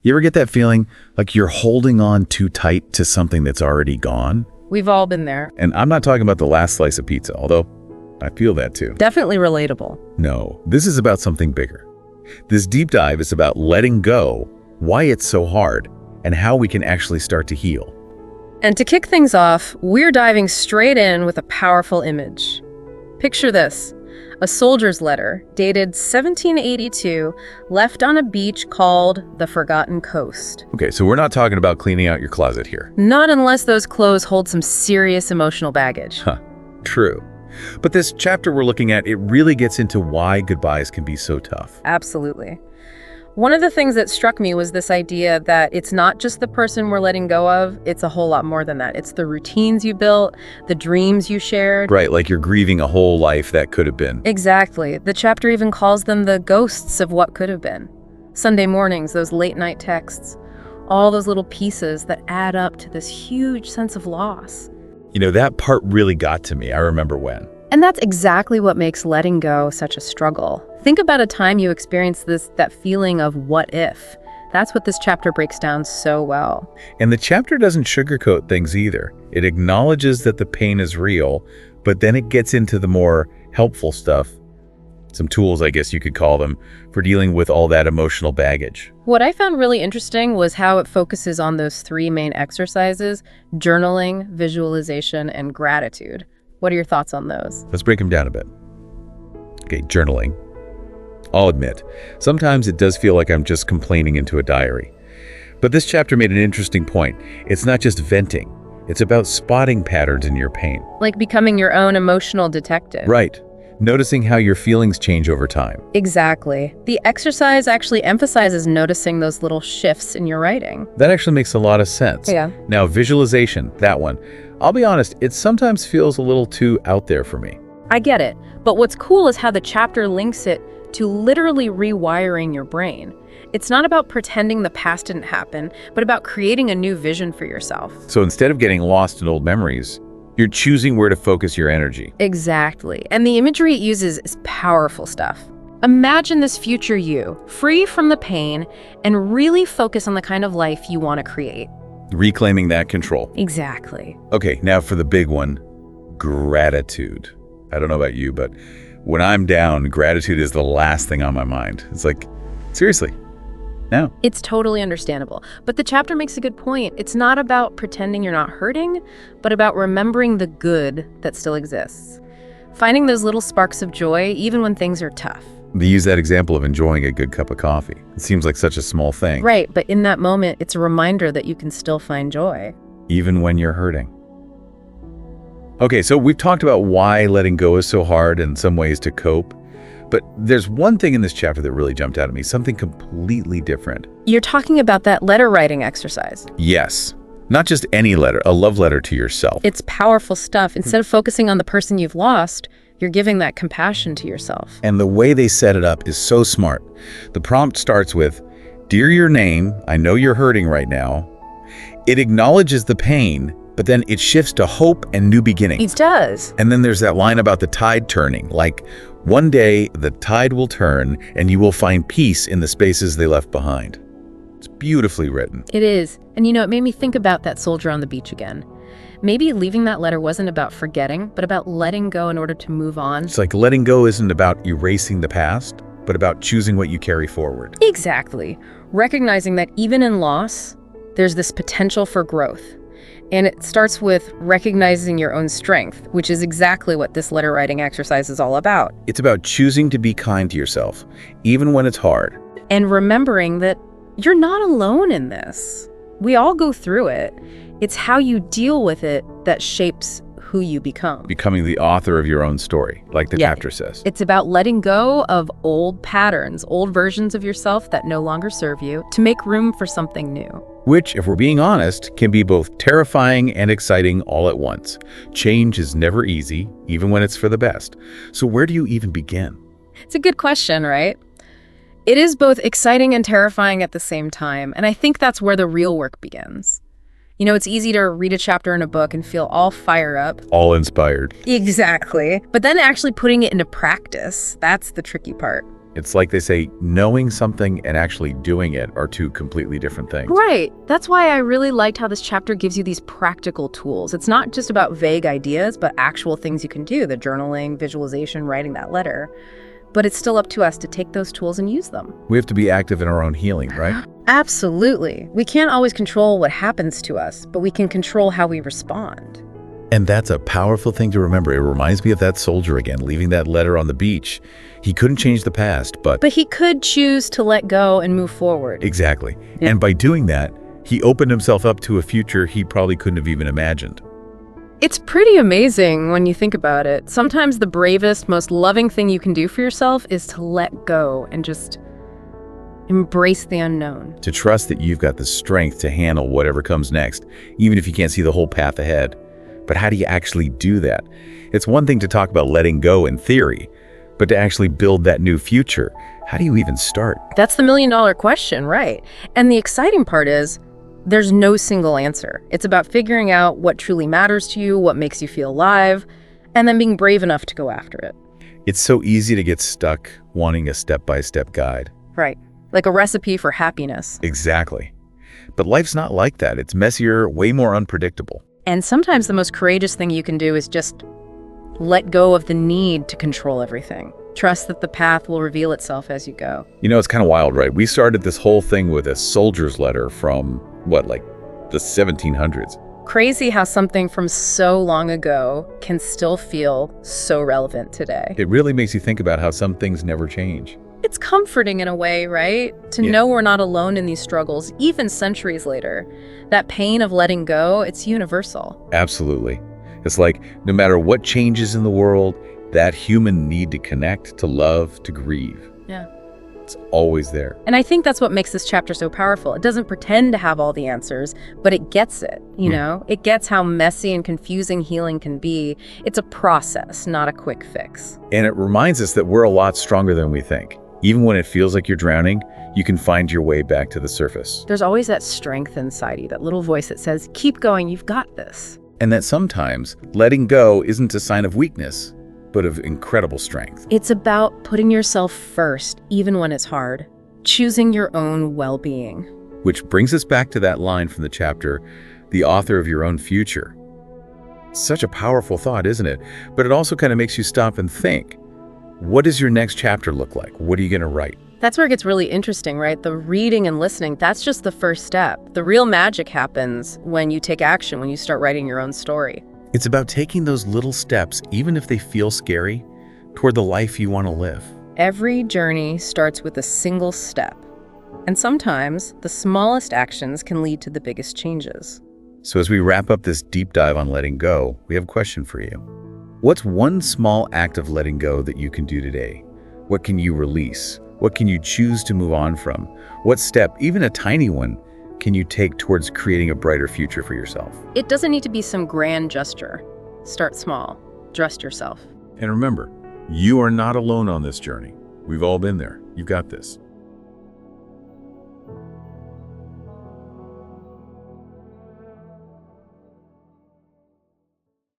You ever get that feeling like you're holding on too tight to something that's already gone? We've all been there. And I'm not talking about the last slice of pizza, although I feel that too. Definitely relatable. No, this is about something bigger. This deep dive is about letting go, why it's so hard, and how we can actually start to heal. And to kick things off, we're diving straight in with a powerful image. Picture this, a soldier's letter dated 1782, left on a beach called the Forgotten Coast. Okay, so we're not talking about cleaning out your closet here. Not unless those clothes hold some serious emotional baggage. Huh, true. But this chapter we're looking at, it really gets into why goodbyes can be so tough. Absolutely. One of the things that struck me was this idea that it's not just the person we're letting go of, it's a whole lot more than that. It's the routines you built, the dreams you shared. Right, like you're grieving a whole life that could have been. Exactly. The chapter even calls them the ghosts of what could have been. Sunday mornings, those late night texts, all those little pieces that add up to this huge sense of loss. You know, that part really got to me. I remember when. And that's exactly what makes letting go such a struggle. Think about a time you experienced that feeling of what if. That's what this chapter breaks down so well. And the chapter doesn't sugarcoat things either. It acknowledges that the pain is real, but then it gets into the more helpful stuff, some tools, I guess you could call them, for dealing with all that emotional baggage. What I found really interesting was how it focuses on those three main exercises: journaling, visualization, and gratitude. What are your thoughts on those? Let's break them down a bit. Okay, journaling. I'll admit, sometimes it does feel like I'm just complaining into a diary. But this chapter made an interesting point. It's not just venting. It's about spotting patterns in your pain. Like becoming your own emotional detective. Right. Noticing how your feelings change over time. Exactly. The exercise actually emphasizes noticing those little shifts in your writing. That actually makes a lot of sense. Yeah. Now, visualization, that one. I'll be honest, it sometimes feels a little too out there for me. I get it. But what's cool is how the chapter links it to literally rewiring your brain. It's not about pretending the past didn't happen, but about creating a new vision for yourself. So instead of getting lost in old memories, you're choosing where to focus your energy. Exactly. And the imagery it uses is powerful stuff. Imagine this future you, free from the pain, and really focus on the kind of life you want to create. Reclaiming that control. Exactly. Okay, now for the big one, gratitude. I don't know about you, but when I'm down, gratitude is the last thing on my mind. It's like, seriously, no. It's totally understandable. But the chapter makes a good point. It's not about pretending you're not hurting, but about remembering the good that still exists. Finding those little sparks of joy, even when things are tough. They use that example of enjoying a good cup of coffee. It seems like such a small thing. Right, but in that moment, it's a reminder that you can still find joy. Even when you're hurting. Okay, so we've talked about why letting go is so hard and some ways to cope. But there's one thing in this chapter that really jumped out at me, something completely different. You're talking about that letter writing exercise. Yes. Not just any letter, a love letter to yourself. It's powerful stuff. Instead of focusing on the person you've lost, you're giving that compassion to yourself. And the way they set it up is so smart. The prompt starts with, "Dear your name, I know you're hurting right now." It acknowledges the pain, but then it shifts to hope and new beginnings. It does. And then there's that line about the tide turning, like, "One day the tide will turn and you will find peace in the spaces they left behind." It's beautifully written. It is. And you know, it made me think about that soldier on the beach again. Maybe leaving that letter wasn't about forgetting, but about letting go in order to move on. It's like letting go isn't about erasing the past, but about choosing what you carry forward. Exactly. Recognizing that even in loss, there's this potential for growth. And it starts with recognizing your own strength, which is exactly what this letter writing exercise is all about. It's about choosing to be kind to yourself, even when it's hard. And remembering that you're not alone in this. We all go through it. It's how you deal with it that shapes who you become. Becoming the author of your own story, like the chapter says. It's about letting go of old patterns, old versions of yourself that no longer serve you, to make room for something new. Which, if we're being honest, can be both terrifying and exciting all at once. Change is never easy, even when it's for the best. So where do you even begin? It's a good question, right? It is both exciting and terrifying at the same time, and I think that's where the real work begins. You know, it's easy to read a chapter in a book and feel all fired up. All inspired. Exactly. But then actually putting it into practice, that's the tricky part. It's like they say, knowing something and actually doing it are two completely different things. Right. That's why I really liked how this chapter gives you these practical tools. It's not just about vague ideas, but actual things you can do, the journaling, visualization, writing that letter. But it's still up to us to take those tools and use them. We have to be active in our own healing, right? Absolutely. We can't always control what happens to us, but we can control how we respond. And that's a powerful thing to remember. It reminds me of that soldier again, leaving that letter on the beach. He couldn't change the past, but he could choose to let go and move forward. Exactly. Yeah. And by doing that, he opened himself up to a future he probably couldn't have even imagined. It's pretty amazing when you think about it. Sometimes the bravest, most loving thing you can do for yourself is to let go and just embrace the unknown. To trust that you've got the strength to handle whatever comes next, even if you can't see the whole path ahead. But how do you actually do that? It's one thing to talk about letting go in theory, but to actually build that new future, how do you even start? That's the million-dollar question, right? And the exciting part is, there's no single answer. It's about figuring out what truly matters to you, what makes you feel alive, and then being brave enough to go after it. It's so easy to get stuck wanting a step-by-step guide. Right. Like a recipe for happiness. Exactly. But life's not like that. It's messier, way more unpredictable. And sometimes the most courageous thing you can do is just let go of the need to control everything. Trust that the path will reveal itself as you go. You know, it's kind of wild, right? We started this whole thing with a soldier's letter from, like the 1700s. Crazy how something from so long ago can still feel so relevant today. It really makes you think about how some things never change. It's comforting in a way, right? To know we're not alone in these struggles, even centuries later. That pain of letting go, it's universal. Absolutely. It's like no matter what changes in the world, that human need to connect, to love, to grieve. Yeah. It's always there. And I think that's what makes this chapter so powerful. It doesn't pretend to have all the answers, but it gets it, you know? It gets how messy and confusing healing can be. It's a process, not a quick fix. And it reminds us that we're a lot stronger than we think. Even when it feels like you're drowning, you can find your way back to the surface. There's always that strength inside you, that little voice that says, keep going, you've got this. And that sometimes letting go isn't a sign of weakness, but of incredible strength. It's about putting yourself first, even when it's hard. Choosing your own well-being. Which brings us back to that line from the chapter, the author of your own future. Such a powerful thought, isn't it? But it also kind of makes you stop and think. What does your next chapter look like? What are you going to write? That's where it gets really interesting, right? The reading and listening, that's just the first step. The real magic happens when you take action, when you start writing your own story. It's about taking those little steps, even if they feel scary, toward the life you want to live. Every journey starts with a single step. And sometimes the smallest actions can lead to the biggest changes. So as we wrap up this deep dive on letting go, we have a question for you. What's one small act of letting go that you can do today? What can you release? What can you choose to move on from? What step, even a tiny one, can you take towards creating a brighter future for yourself? It doesn't need to be some grand gesture. Start small. Trust yourself. And remember, you are not alone on this journey. We've all been there. You've got this.